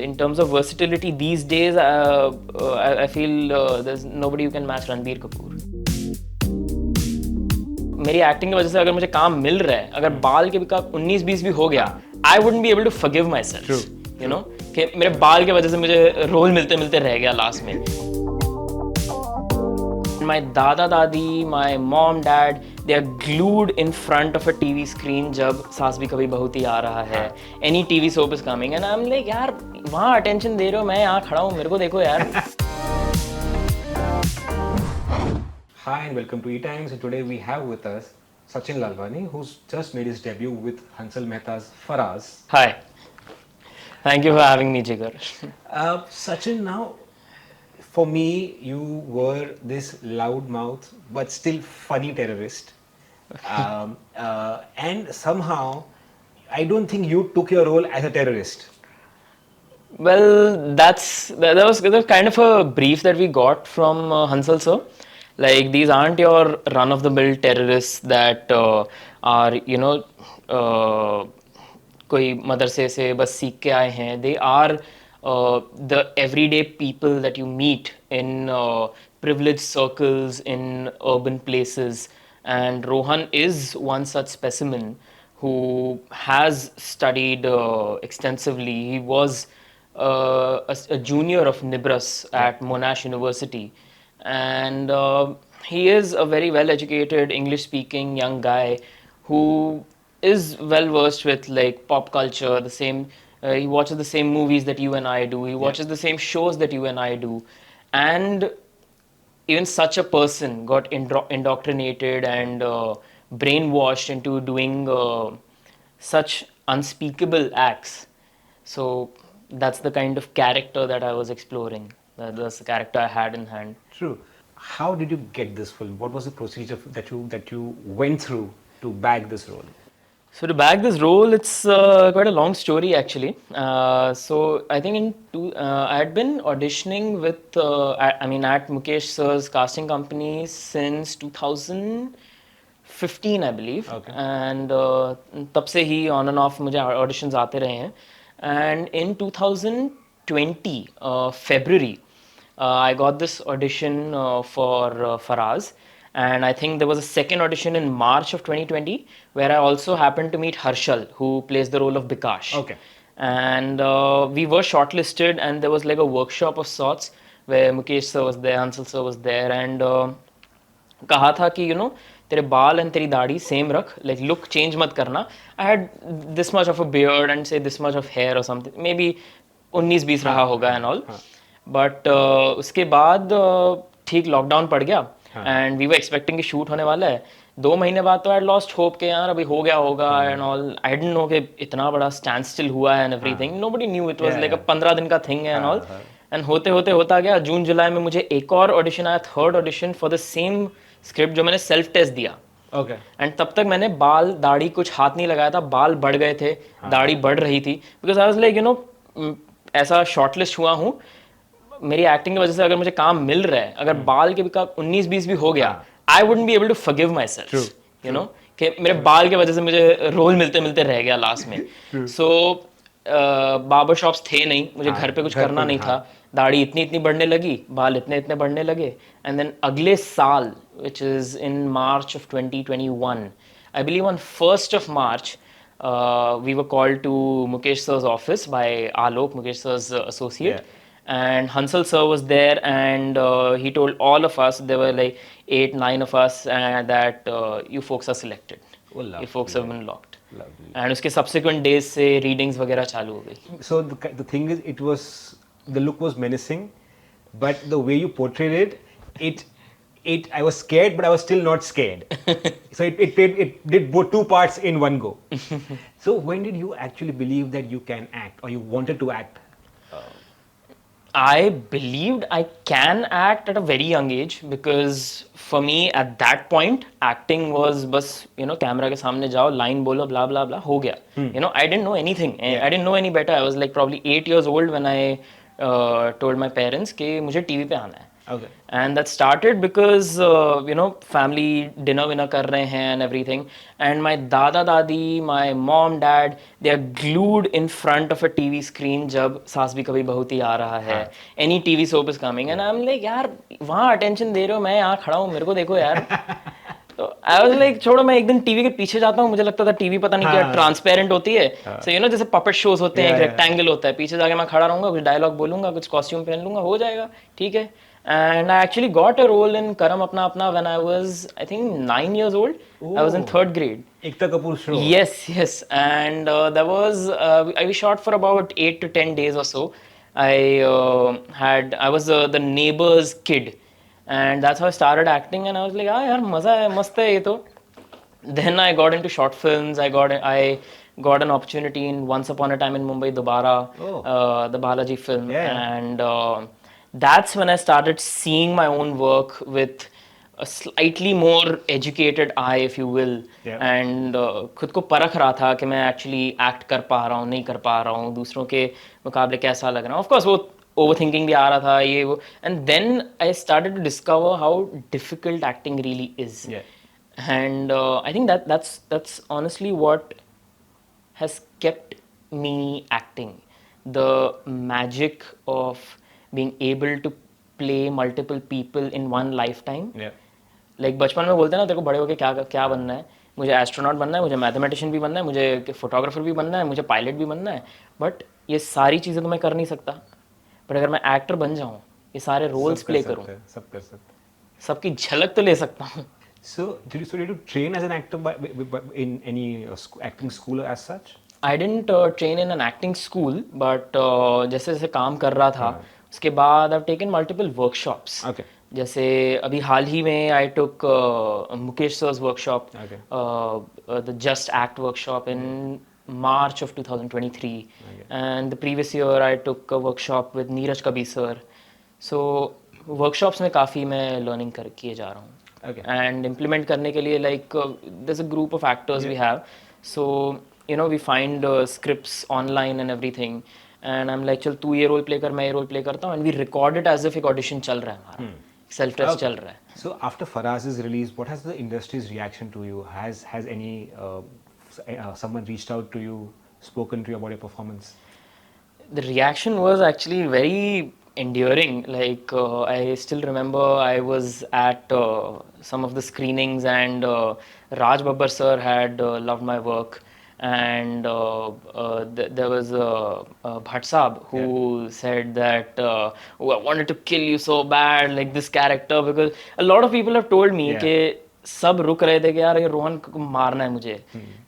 in terms of versatility these days, I feel there's nobody who can match Ranbir Kapoor. मेरी acting की वजह से अगर मुझे काम मिल रहा है, अगर बाल के भी 19-20 भी हो गया, I wouldn't be able to forgive myself. You know, कि मेरे बाल की वजह से मुझे रोल मिलते मिलते रह गया लास्ट में. My dada dadi, my mom dad, they are glued in front of a TV screen जब सास भी कभी बहू थी आ रहा है. Any TV soap is coming and I'm like यार वहाँ attention दे रहे हो, मैं यहाँ खड़ा हूँ, मेरे को देखो यार. Hi and welcome to ETimes, and today we have with us Sachin Lalwani, who's just made his debut with Hansal Mehta's Faraaz. Hi. Thank you for having me, Jigar. Sachin, now for me, you were this loudmouth but still funny terrorist. And somehow, I don't think you took your role as a terrorist. Well, that was kind of a brief that we got from Hansal sir. Like, these aren't your run-of-the-mill terrorists that are, you know, कोई मदरसे से बस सीख के आए हैं. They are the everyday people that you meet in privileged circles in urban places. And Rohan is one such specimen who has studied extensively. He was a junior of Nibras at Monash University. And he is a very well-educated, English-speaking young guy who is well-versed with like pop culture. The same, he watches the same movies that you and I do. He watches the same shows that you and I do. And even such a person got indoctrinated and brainwashed into doing such unspeakable acts. So that's the kind of character that I was exploring. That's the character I had in hand. True. How did you get this film? What was the procedure that you went through to bag this role? So to bag this role, it's quite a long story actually. So I think I had been auditioning with, at Mukesh sir's casting company since 2015, I believe. Okay. And तब से ही on and off मुझे auditions आते रहे हैं. And in 2020, February, I got this audition for Faraaz. And I think there was a second audition in March of 2020 where I also happened to meet Harshal, who plays the role of Bikash. Okay. And we were shortlisted, and there was like a workshop of sorts where Mukesh sir was there, Hansal sir was there, and कहा था कि you know तेरे बाल and तेरी दाढ़ी same रख, like look change मत करना. I had this much of a beard and say this much of hair or something, maybe 19-20 रहा होगा and all. But उसके बाद ठीक लॉकडाउन पड़ गया. And we were expecting कि shoot होने वाला है. 2 महीने बाद तो I had lost hope कि यार अभी हो गया होगा and all. I didn't know कि इतना बड़ा stand still हुआ है and everything. Nobody knew it was like a 15 दिन का thing है and all. And होता गया. जून जुलाई में मुझे एक और audition आया, third audition for the same script जो मैंने self test दिया. Okay. And तब तक मैंने बाल दाढ़ी कुछ हाथ नहीं लगाया था. बाल बढ़ गए थे, दाढ़ी बढ़ रही थी. Because I was like, you know, ऐसा shortlist हुआ हूँ. मेरी एक्टिंग की वजह से अगर मुझे काम मिल रहा है, अगर बाल के भी 19-20 भी हो गया, I wouldn't be able to forgive myself. You know, कि मेरे बाल की वजह से मुझे रोल मिलते मिलते रह गया लास्ट में. So बार्बर शॉप्स थे नहीं, मुझे घर पे कुछ करना नहीं था. दाढ़ी इतनी बढ़ने लगी, बाल इतने बढ़ने लगे. And then अगले साल, which is in March of 2021, I believe on 1st of March, we were called to Mukesh sir's office by Alok, Mukesh sir's associate. Yeah. And Hansal sir was there, and he told all of us, there were like 8-9 of us, that you folks are selected. Oh, you folks have been locked. Lovely. And उसके subsequent days से readings वगैरह चालू हो गई. So the thing is, the look was menacing, but the way you portrayed it, I was scared, but I was still not scared. So it did both two parts in one go. So when did you actually believe that you can act, or you wanted to act? I believed I can act at a very young age, because for me at that point acting was बस you know camera के सामने जाओ, line बोलो, blah blah blah, हो गया. You know, I didn't know anything. I didn't know any better. I was like probably 8 years old when I told my parents कि मुझे TV पे आना है. Okay. And that started because family dinner winner कर रहे हैं and everything, and my dada dadi, my mom dad, they are glued in front of a TV screen जब सास भी कभी बहू थी आ रहा है, any TV soap is coming, and I'm like यार वहाँ attention दे रहे हो, मैं यहाँ खड़ा हूँ, मेरे को देखो यार. तो आई वाज लाइक छोड़ो, मैं एक दिन टीवी के पीछे जाता हूँ, मुझे लगता था टीवी पता नहीं क्या ट्रांसपेरेंट होती है, सो जैसे पपेट शोज होते हैं, एक रेक्टेंगल होता है, पीछे जाके मैं खड़ा रहूंगा, कुछ डायलॉग बोलूंगा, कुछ कॉस्ट्यूम पहन लूंगा, हो जाएगा, ठीक है. And I actually got a role in Karam अपना अपना when I was I think 9 years old. I was in third grade. Ekta Kapoor show. Yes, and that was I was shot for about 8 to 10 days or so. I was the neighbor's kid, and that's how I started acting. And I was like, ah, yaar, maza hai, mast hai ye to. Then I got into short films. I got an opportunity in Once Upon a Time in Mumbai, Dobara, the Balaji film, and that's when I started seeing my own work with a slightly more educated eye, if you will, and खुद को परख रहा था कि मैं actually act कर पा रहा हूँ, नहीं कर पा रहा हूँ, दूसरों के मुकाबले कैसा लग रहा हूँ. Of course वो overthinking भी आ रहा था ये वो, and then I started to discover how difficult acting really is. And I think that's honestly what has kept me acting. The magic of being able to play multiple people in one lifetime. Like बचपन में बोलते हैं ना तेरे को बड़े होके क्या क्या बनना है, मुझे एस्ट्रोनॉट बनना है, मुझे मैथमेटिशियन भी बनना है, मुझे फोटोग्राफर भी बनना है, मुझे पायलट भी बनना है, बट ये सारी चीज़ें तो मैं कर नहीं सकता. बट अगर मैं एक्टर बन जाऊँ, ये सारे रोल्स प्ले करूँ, सब कर सकते, सबकी झलक तो ले सकता हूँ. So did you train as an actor in any acting school as such? I didn't train in an acting school, but जैसे जैसे काम कर रहा था उसके बाद I've taken multiple workshops. Okay. जैसे अभी हाल ही में I took Mukesh सर's workshop, the Just Act workshop in March of 2023, and the previous year I took a workshop with Neeraj Kabir sir. So workshops में काफ़ी मैं learning किए जा रहा हूँ. And implement करने के लिए like there's a group of actors we have, so we find scripts online and everything, and I'm like चल तू ये role play कर, मैं ये role play करता हूँ, and we record it as if एक audition चल रहा है हमारा, self test चल रहा है. So after Faraz's release, what has the industry's reaction to you? Has any someone reached out to you, spoken to you about your performance? The reaction was actually very enduring. Like I still remember I was at some of the screenings, and Raj Babbar sir had loved my work, and there was Bhatt Saab who said that oh, I wanted to kill you so bad, like this character, because a lot of people have told me कि सब रुक रहे थे कि यार ये रोहन को मारना है मुझे,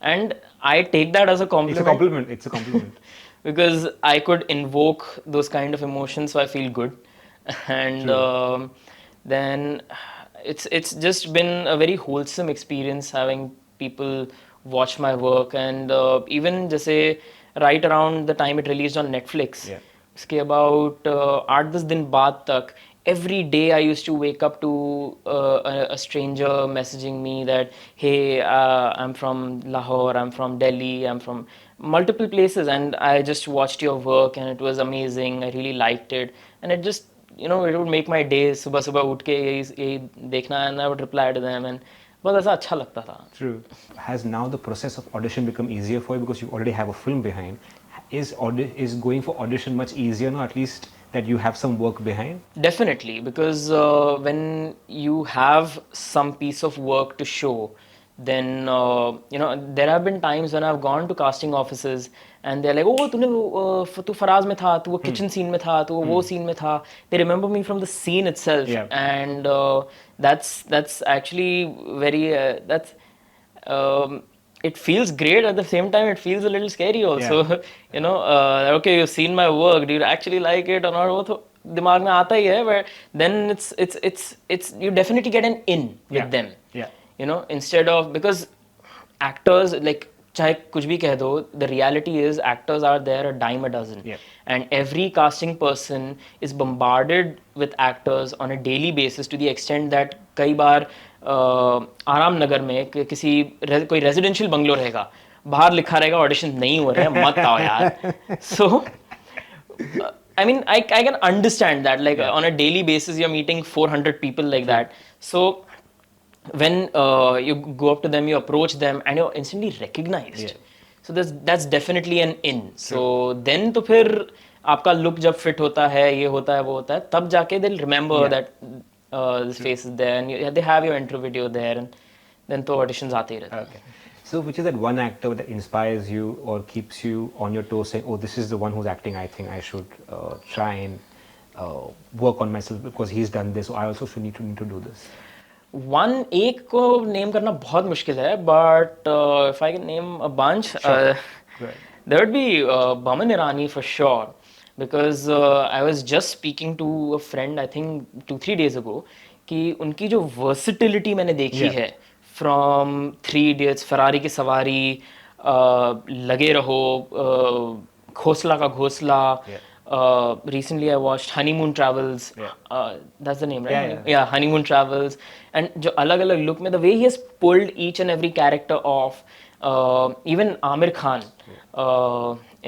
and I take that as a compliment. It's a compliment. Because I could invoke those kind of emotions, so I feel good. And then it's just been a very wholesome experience having people watch my work, and even जैसे right around the time it released on Netflix, उसके about 8-10 दिन बाद तक, every day I used to wake up to a stranger messaging me that hey, I'm from Lahore, I'm from Delhi, I'm from multiple places, and I just watched your work and it was amazing, I really liked it, and it just it would make my day. सुबह सुबह उठ के यही देखना, and I would reply to them, and बहुत ऐसा अच्छा लगता था. True. Has now the process of audition become easier for you because you already have a film behind? Is going for audition much easier now, at least that you have some work behind? Definitely, because when you have some piece of work to show, then there have been times when I've gone to casting offices and they're like, oh तू फराज में था, तू वो kitchen scene में था, तू वो scene में था. They remember me from the scene itself, and that's actually very it feels great. At the same time it feels a little scary also. Okay, you've seen my work, do you actually like it or not, वो तो दिमाग में आता ही है, but then it's you definitely get an in with them. Instead of, because actors, like चाहे कुछ भी कह दो, the reality is actors are there a dime a dozen, and every casting person is bombarded with actors on a daily basis, to the extent that कई बार आराम नगर में किसी कोई रेजिडेंशियल बंगलो रहेगा, बाहर लिखा रहेगा ऑडिशन नहीं हो रहा है, मत आओ यार. So I mean, I can understand that. Like Yeah. on a daily basis, you're meeting 400 people like True. that. So when you go up to them, you approach them, and you're instantly recognized. Yeah. So that's definitely an in. True. So then तो फिर आपका look जब fit होता है, ये होता है, वो होता है, तब जाके they'll remember Yeah. that this face is there, and they have your intro video there, and then तो auditions आते ही रहते हैं. Okay. So, which is that one actor that inspires you or keeps you on your toes, saying, "Oh, this is the one who's acting. I think I should try and work on myself because he's done this. So I also should need to do this." One एक को name करना बहुत मुश्किल है, but if I can name a bunch, Sure. Right. there would be Baman Irani for sure, because I was just speaking to a friend, I think 2-3 days ago, कि उनकी जो versatility मैंने देखी Yeah. है फ्रॉम थ्री इडियट्स, फरारी की सवारी, लगे रहो, घोसला का घोसला, Yeah. recently I watched Honeymoon Travels. Yeah. That's the name, right? Yeah, yeah. Honeymoon Travels. And जो अलग अलग look में, the way he has pulled each and every character off. Even Amir Khan,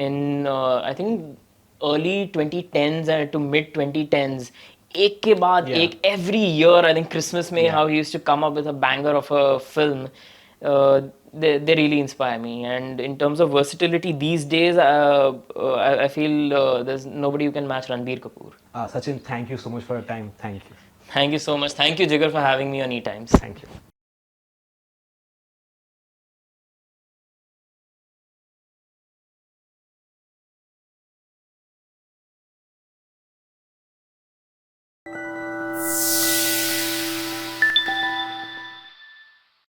in I think early 2010s and to mid 2010s, एक के बाद Yeah. एक, every year, I think Christmas में, Yeah. how he used to come up with a banger of a film. They really inspire me. And in terms of versatility these days, I feel there's nobody who can match Ranbir Kapoor. Sachin, thank you so much for your time. Thank you. Thank you so much. Thank you, Jigar, for having me on ETimes. Thank you.